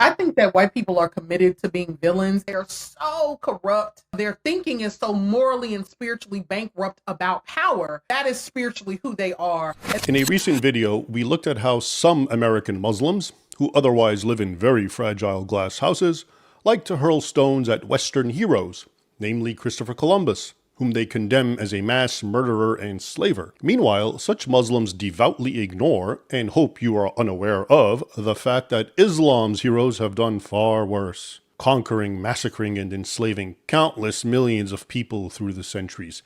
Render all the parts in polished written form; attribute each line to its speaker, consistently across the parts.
Speaker 1: I think that white people are committed to being villains. They're so corrupt. Their thinking is so morally and spiritually bankrupt about power. That is spiritually who they are.
Speaker 2: In a recent video, we looked at how some American Muslims, who otherwise live in very fragile glass houses, like to hurl stones at Western heroes, namely Christopher Columbus, whom they condemn as a mass murderer and slaver. Meanwhile, such Muslims devoutly ignore, and hope you are unaware of, the fact that Islam's heroes have done far worse, conquering, massacring, and enslaving countless millions of people through the centuries.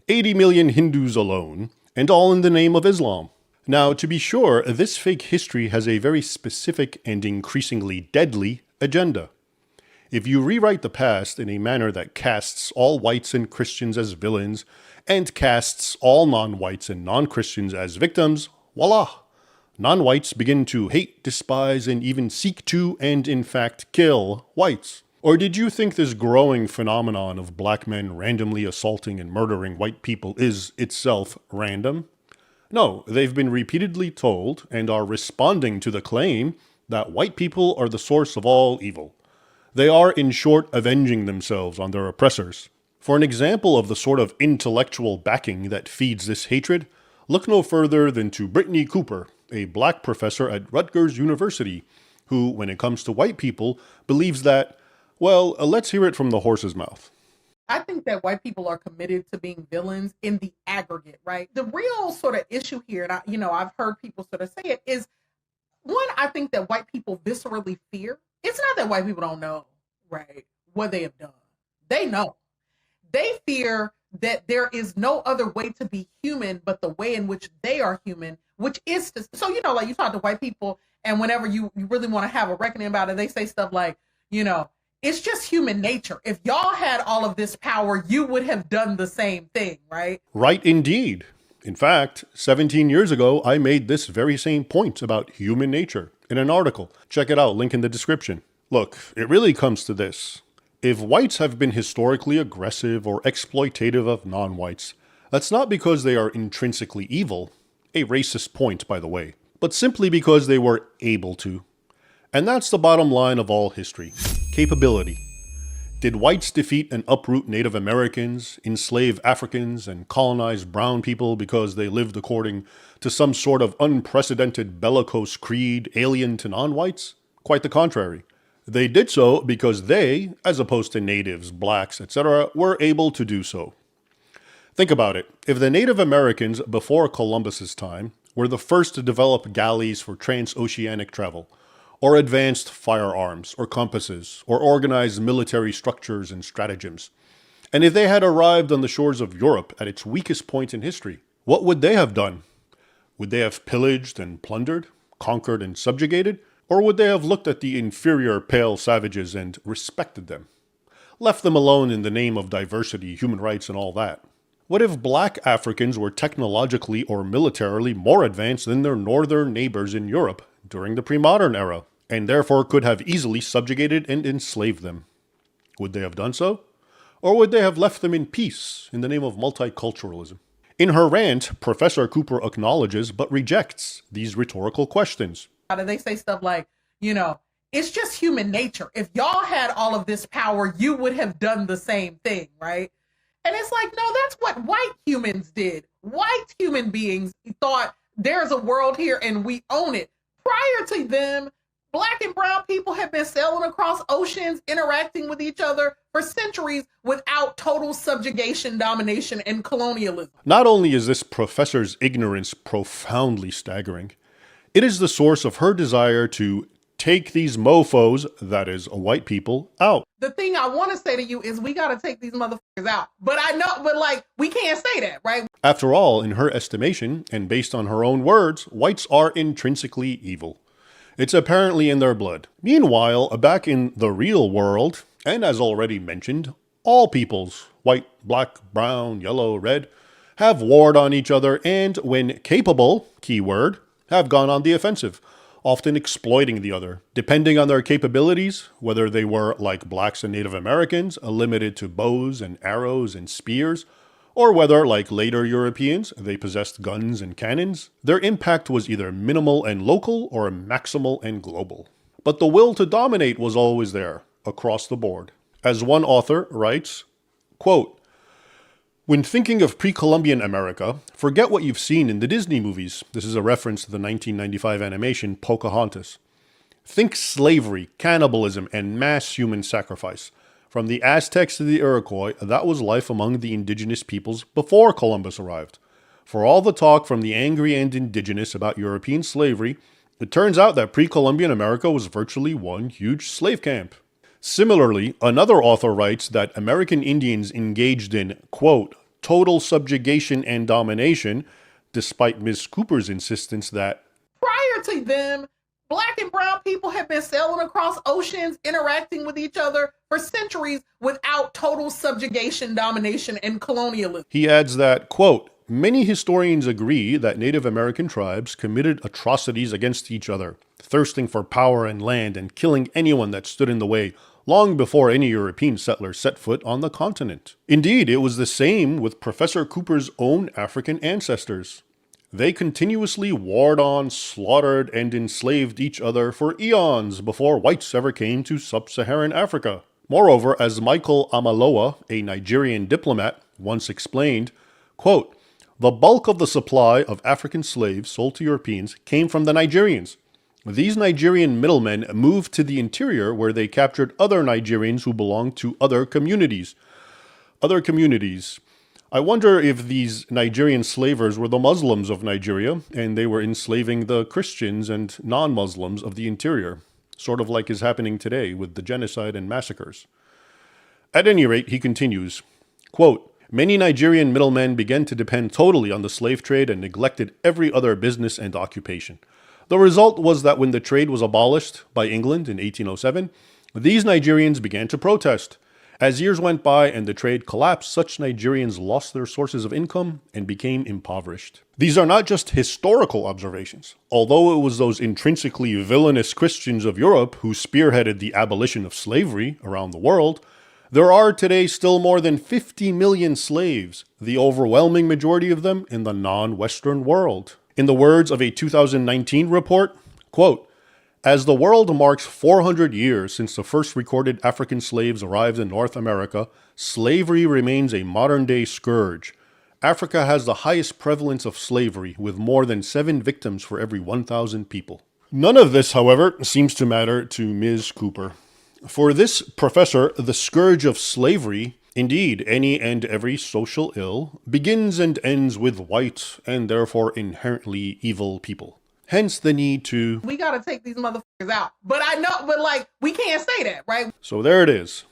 Speaker 2: 80 million Hindus alone, and all in the name of Islam. Now, to be sure, this fake history has a very specific and increasingly deadly agenda. If you rewrite the past in a manner that casts all whites and Christians as villains, and casts all non-whites and non-Christians as victims, voila! Non-whites begin to hate, despise, and even seek to, and in fact kill, whites. Or did you think this growing phenomenon of black men randomly assaulting and murdering white people is itself random? No, they've been repeatedly told, and are responding to the claim, that white people are the source of all evil. They are, in short, avenging themselves on their oppressors. For an example of the sort of intellectual backing that feeds this hatred, look no further than to Brittany Cooper, a black professor at Rutgers University, who, when it comes to white people, believes that, well, let's hear it from the horse's mouth.
Speaker 1: I think that white people are committed to being villains in the aggregate, right? The real sort of issue here, and I've heard people sort of say it, is one, I think that white people viscerally fear. It's not that white people don't know, right, what they have done. They know. They fear that there is no other way to be human but the way in which they are human, which is to, so, like you talk to white people, and whenever you really want to have a reckoning about it, they say stuff like, it's just human nature. If y'all had all of this power, you would have done the same thing, right?
Speaker 2: Right indeed. In fact, 17 years ago, I made this very same point about human nature in an article. Check it out, link in the description. Look, it really comes to this. If whites have been historically aggressive or exploitative of non-whites, that's not because they are intrinsically evil, a racist point, by the way, but simply because they were able to. And that's the bottom line of all history. Capability. Did whites defeat and uproot Native Americans, enslave Africans, and colonize brown people because they lived according to some sort of unprecedented bellicose creed alien to non-whites? Quite the contrary. They did so because they, as opposed to natives, blacks, etc., were able to do so. Think about it. If the Native Americans before Columbus's time were the first to develop galleys for transoceanic travel, or advanced firearms, or compasses, or organized military structures and stratagems. And if they had arrived on the shores of Europe at its weakest point in history, what would they have done? Would they have pillaged and plundered, conquered and subjugated? Or would they have looked at the inferior pale savages and respected them? Left them alone in the name of diversity, human rights, and all that? What if black Africans were technologically or militarily more advanced than their northern neighbors in Europe during the pre-modern era, and therefore could have easily subjugated and enslaved them? Would they have done so? Or would they have left them in peace in the name of multiculturalism? In her rant, Professor Cooper acknowledges but rejects these rhetorical questions.
Speaker 1: They say stuff like, it's just human nature. If y'all had all of this power, you would have done the same thing, right? And it's like, no, that's what white humans did. White human beings thought there's a world here and we own it. Prior to them, black and brown people have been sailing across oceans, interacting with each other for centuries without total subjugation, domination, and colonialism.
Speaker 2: Not only is this professor's ignorance profoundly staggering, it is the source of her desire to take these mofos, that is, white people, out.
Speaker 1: The thing I want to say to you is we got to take these motherfuckers out. But we can't say that, right?
Speaker 2: After all, in her estimation, and based on her own words, whites are intrinsically evil. It's apparently in their blood. Meanwhile, back in the real world, and as already mentioned, all peoples, white, black, brown, yellow, red, have warred on each other and, when capable, keyword, have gone on the offensive, often exploiting the other, depending on their capabilities, whether they were, like blacks and Native Americans, limited to bows and arrows and spears, or whether, like later Europeans, they possessed guns and cannons. Their impact was either minimal and local or maximal and global. But the will to dominate was always there, across the board. As one author writes, quote, "When thinking of pre-Columbian America, forget what you've seen in the Disney movies." This is a reference to the 1995 animation Pocahontas. "Think slavery, cannibalism, and mass human sacrifice. From the Aztecs to the Iroquois, that was life among the indigenous peoples before Columbus arrived. For all the talk from the angry and indigenous about European slavery, it turns out that pre-Columbian America was virtually one huge slave camp." Similarly, another author writes that American Indians engaged in, quote, "total subjugation and domination," despite Ms. Cooper's insistence that
Speaker 1: prior to them, Black and brown people have been sailing across oceans, interacting with each other for centuries without total subjugation, domination, and colonialism.
Speaker 2: He adds that, quote, "Many historians agree that Native American tribes committed atrocities against each other, thirsting for power and land and killing anyone that stood in the way, long before any European settler set foot on the continent. Indeed, it was the same with Professor Cooper's own African ancestors. They continuously warred on, slaughtered, and enslaved each other for eons before whites ever came to sub-Saharan Africa. Moreover, as Michael Amaloa, a Nigerian diplomat, once explained, quote, "The bulk of the supply of African slaves sold to Europeans came from the Nigerians. These Nigerian middlemen moved to the interior where they captured other Nigerians who belonged to other communities. I wonder if these Nigerian slavers were the Muslims of Nigeria, and they were enslaving the Christians and non-Muslims of the interior, sort of like is happening today with the genocide and massacres." At any rate, he continues, quote, "Many Nigerian middlemen began to depend totally on the slave trade and neglected every other business and occupation. The result was that when the trade was abolished by England in 1807, these Nigerians began to protest. As years went by and the trade collapsed, such Nigerians lost their sources of income and became impoverished." These are not just historical observations. Although it was those intrinsically villainous Christians of Europe who spearheaded the abolition of slavery around the world, there are today still more than 50 million slaves, the overwhelming majority of them in the non-Western world. In the words of a 2019 report, quote, "As the world marks 400 years since the first recorded African slaves arrived in North America, slavery remains a modern-day scourge. Africa has the highest prevalence of slavery, with more than 7 victims for every 1,000 people." None of this, however, seems to matter to Ms. Cooper. For this professor, the scourge of slavery, indeed any and every social ill, begins and ends with white and therefore inherently evil people. Hence the need to...
Speaker 1: We gotta take these motherfuckers out. But we can't say that, right?
Speaker 2: So there it is.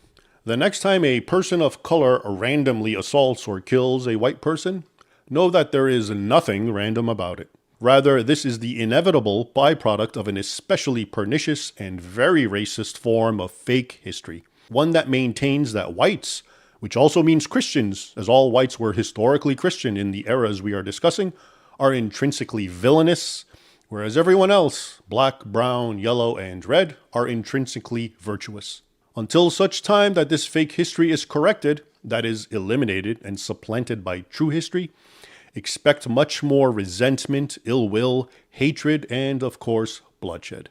Speaker 2: The next time a person of color randomly assaults or kills a white person, know that there is nothing random about it. Rather, this is the inevitable byproduct of an especially pernicious and very racist form of fake history. One that maintains that whites, which also means Christians, as all whites were historically Christian in the eras we are discussing, are intrinsically villainous, whereas everyone else, black, brown, yellow, and red, are intrinsically virtuous. Until such time that this fake history is corrected, that is, eliminated and supplanted by true history, expect much more resentment, ill will, hatred, and, of course, bloodshed.